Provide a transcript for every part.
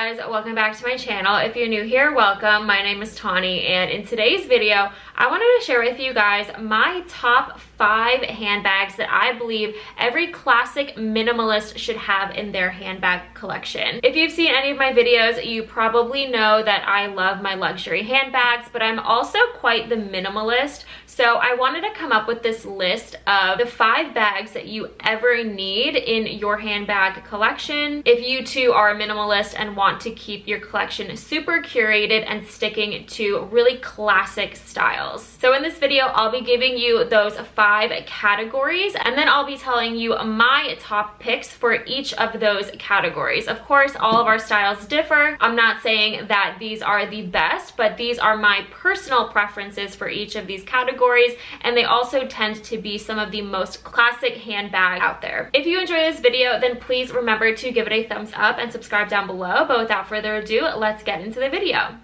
guys, welcome back to my channel. If you're new here, welcome. My name is Tawny, and in today's video I wanted to share with you guys my top 5 handbags that I believe every classic minimalist should have in their handbag collection. If you've seen any of my videos, you probably know that I love my luxury handbags, but I'm also quite the minimalist. So I wanted to come up with this list of the 5 bags that you ever need in your handbag collection if you too are a minimalist and want to keep your collection super curated and sticking to really classic styles. So in this video, I'll be giving you those 5 categories, and then I'll be telling you my top picks for each of those categories. Of course, all of our styles differ. I'm not saying that these are the best, but these are my personal preferences for each of these categories, and they also tend to be some of the most classic handbags out there. If you enjoy this video, then please remember to give it a thumbs up and subscribe down below. But without further ado, let's get into the video.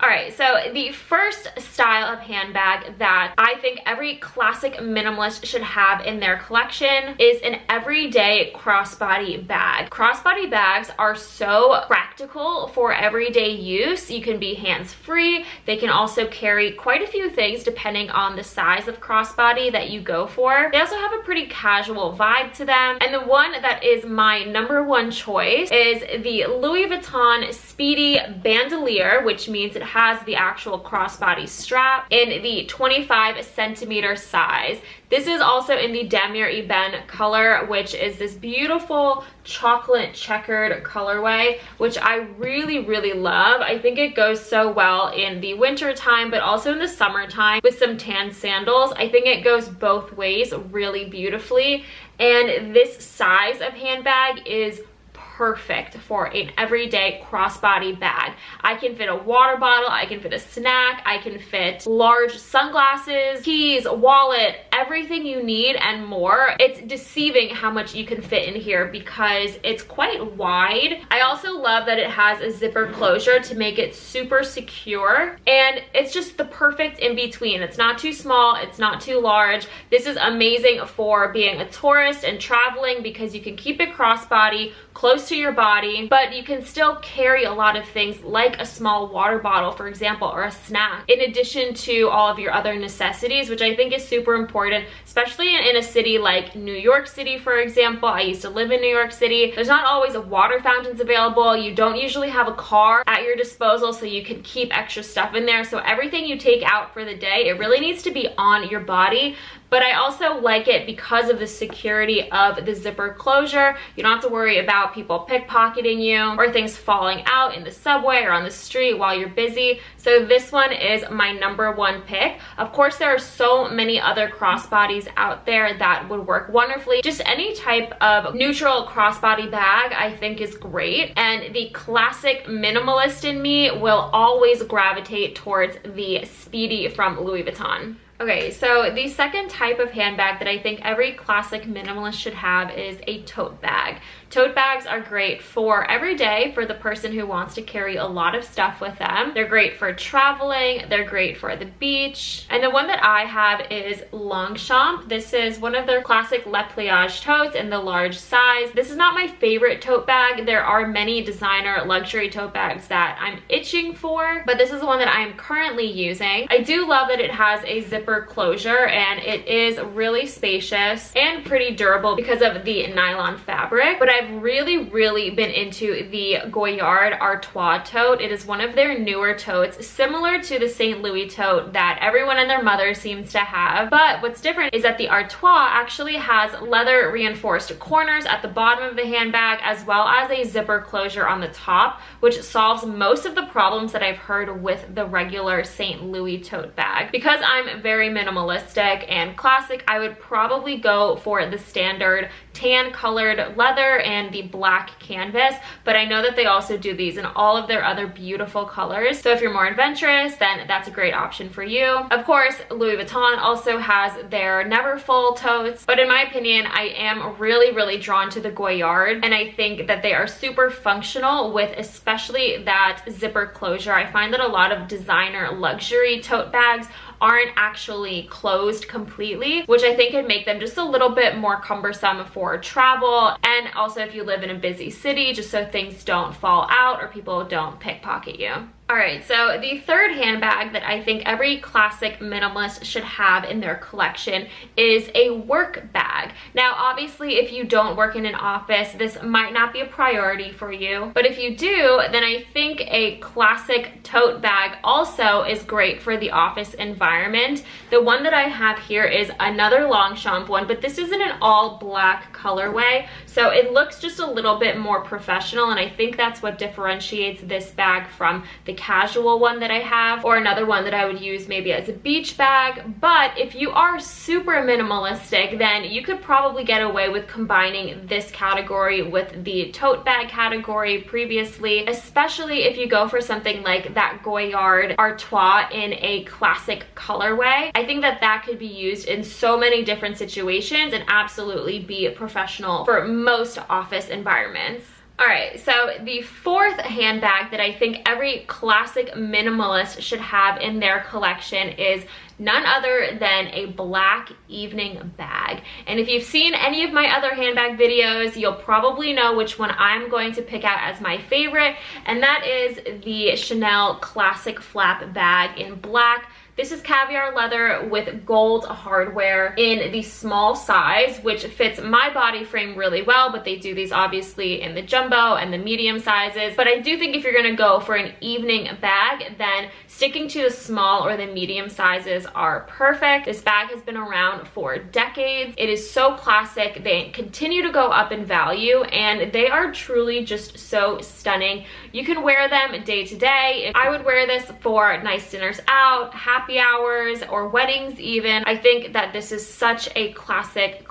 Alright, so the first style of handbag that I think every classic minimalist should have in their collection is an everyday crossbody bag. Crossbody bags are so practical for everyday use. You can be hands-free. They can also carry quite a few things depending on the size of crossbody that you go for. They also have a pretty casual vibe to them. And the one that is my #1 choice is the Louis Vuitton Speedy Bandolier, which means it has the actual crossbody strap in the 25 centimeter size. This is also in the Damier Ebene color, which is this beautiful chocolate checkered colorway, which I really love. I think it goes so well in the winter time, but also in the summertime with some tan sandals. I think it goes both ways really beautifully, and this size of handbag is perfect for an everyday crossbody bag. I can fit a water bottle, I can fit a snack, I can fit large sunglasses, keys, wallet, everything you need and more. It's deceiving how much you can fit in here because it's quite wide. I also love that it has a zipper closure to make it super secure, and it's just the perfect in between. It's not too small, it's not too large. This is amazing for being a tourist and traveling because you can keep it crossbody close to your body, but you can still carry a lot of things like a small water bottle, for example, or a snack, in addition to all of your other necessities, which I think is super important, especially in a city like New York City, for example. I used to live in New York City. There's not always water fountains available. You don't usually have a car at your disposal, so you can keep extra stuff in there. So everything you take out for the day, it really needs to be on your body. But I also like it because of the security of the zipper closure. You don't have to worry about people pickpocketing you or things falling out in the subway or on the street while you're busy. So this one is my #1 pick. Of course, there are so many other crossbodies out there that would work wonderfully. Just any type of neutral crossbody bag I think is great. And the classic minimalist in me will always gravitate towards the Speedy from Louis Vuitton. Okay, so the second type of handbag that I think every classic minimalist should have is a tote bag. Tote bags are great for every day for the person who wants to carry a lot of stuff with them. They're great for traveling, they're great for the beach. And the one that I have is Longchamp. This is one of their classic Le Pliage totes in the large size. This is not my favorite tote bag. There are many designer luxury tote bags that I'm itching for, but this is the one that I am currently using. I do love that it has a zipper closure, and it is really spacious and pretty durable because of the nylon fabric. But I've really been into the Goyard Artois tote. It is one of their newer totes, similar to the St. Louis tote that everyone and their mother seems to have. But what's different is that the Artois actually has leather reinforced corners at the bottom of the handbag, as well as a zipper closure on the top, which solves most of the problems that I've heard with the regular St. Louis tote bag. Because I'm very minimalistic and classic, I would probably go for the standard tan colored leather and the black canvas, but I know that they also do these in all of their other beautiful colors. So if you're more adventurous, then that's a great option for you. Of course, Louis Vuitton also has their never full totes, but in my opinion, I am really drawn to the Goyard, and I think that they are super functional with especially that zipper closure. I find that a lot of designer luxury tote bags aren't actually closed completely, which I think could make them just a little bit more cumbersome for travel, and also if you live in a busy city, just so things don't fall out or people don't pickpocket you. Alright, so the third handbag that I think every classic minimalist should have in their collection is a work bag. Now, obviously, if you don't work in an office, this might not be a priority for you, but if you do, then I think a classic tote bag also is great for the office environment. The one that I have here is another Longchamp one, but this isn't an all black colorway, so it looks just a little bit more professional, and I think that's what differentiates this bag from the casual one that I have, or another one that I would use maybe as a beach bag. But if you are super minimalistic, then you could probably get away with combining this category with the tote bag category previously, especially if you go for something like that Goyard Artois in a classic colorway. I think that that could be used in so many different situations and absolutely be professional for most office environments. Alright, so the fourth handbag that I think every classic minimalist should have in their collection is none other than a black evening bag. And if you've seen any of my other handbag videos, you'll probably know which one I'm going to pick out as my favorite, and that is the Chanel Classic Flap bag in black. This is caviar leather with gold hardware in the small size, which fits my body frame really well, but they do these obviously in the jumbo and the medium sizes. But I do think if you're gonna go for an evening bag, then sticking to the small or the medium sizes are perfect. This bag has been around for decades. It is so classic. They continue to go up in value, and they are truly just so stunning. You can wear them day to day. I would wear this for nice dinners out, happy hours, or weddings even. I think that this is such a classic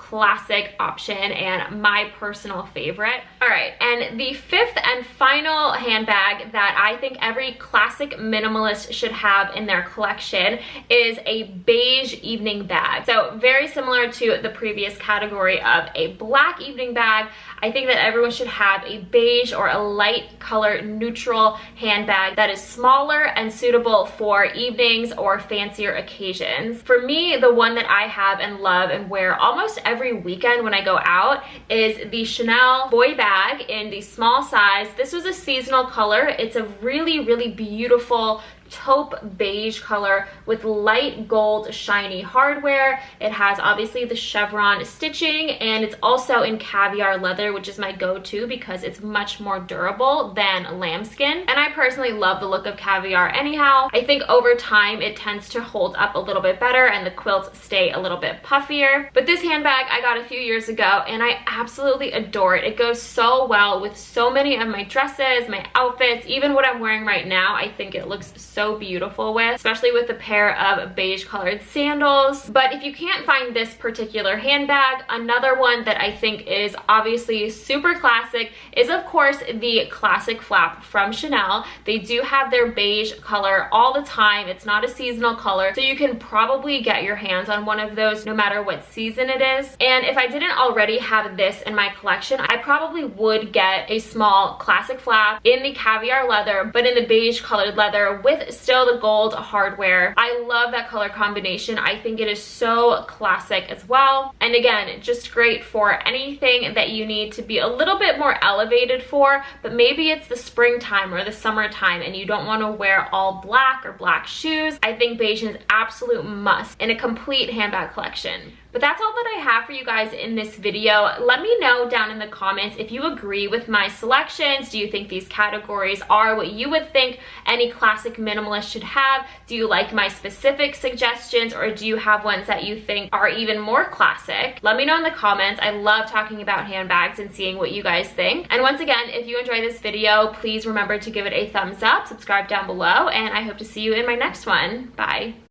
option and my personal favorite. All right, and the fifth and final handbag that I think every classic minimalist should have in their collection is a beige evening bag. So very similar to the previous category of a black evening bag, I think that everyone should have a beige or a light color neutral handbag that is smaller and suitable for evenings or fancier occasions. For me, the one that I have and love and wear almost every weekend when I go out is the Chanel boy bag in the small size. This was a seasonal color. It's a really beautiful taupe beige color with light gold shiny hardware. It has obviously the chevron stitching, and it's also in caviar leather, which is my go-to because it's much more durable than lambskin, and I personally love the look of caviar anyhow. I think over time it tends to hold up a little bit better and the quilts stay a little bit puffier. But this handbag I got a few years ago and I absolutely adore it. It goes so well with so many of my dresses, my outfits, even what I'm wearing right now. I think it looks so beautiful with, especially with a pair of beige colored sandals. But if you can't find this particular handbag, another one that I think is obviously super classic is of course the Classic Flap from Chanel. They do have their beige color all the time. It's not a seasonal color, so you can probably get your hands on one of those no matter what season it is. And if I didn't already have this in my collection, I probably would get a small Classic Flap in the caviar leather, but in the beige colored leather with still the gold hardware. I love that color combination. I think it is so classic as well. And again, just great for anything that you need to be a little bit more elevated for, but maybe it's the springtime or the summertime and you don't want to wear all black or black shoes. I think beige is an absolute must in a complete handbag collection. But that's all that I have for you guys in this video. Let me know down in the comments if you agree with my selections. Do you think these categories are what you would think any classic minimalist should have? Do you like my specific suggestions, or do you have ones that you think are even more classic? Let me know in the comments. I love talking about handbags and seeing what you guys think. And once again, if you enjoyed this video, please remember to give it a thumbs up, subscribe down below, and I hope to see you in my next one. Bye.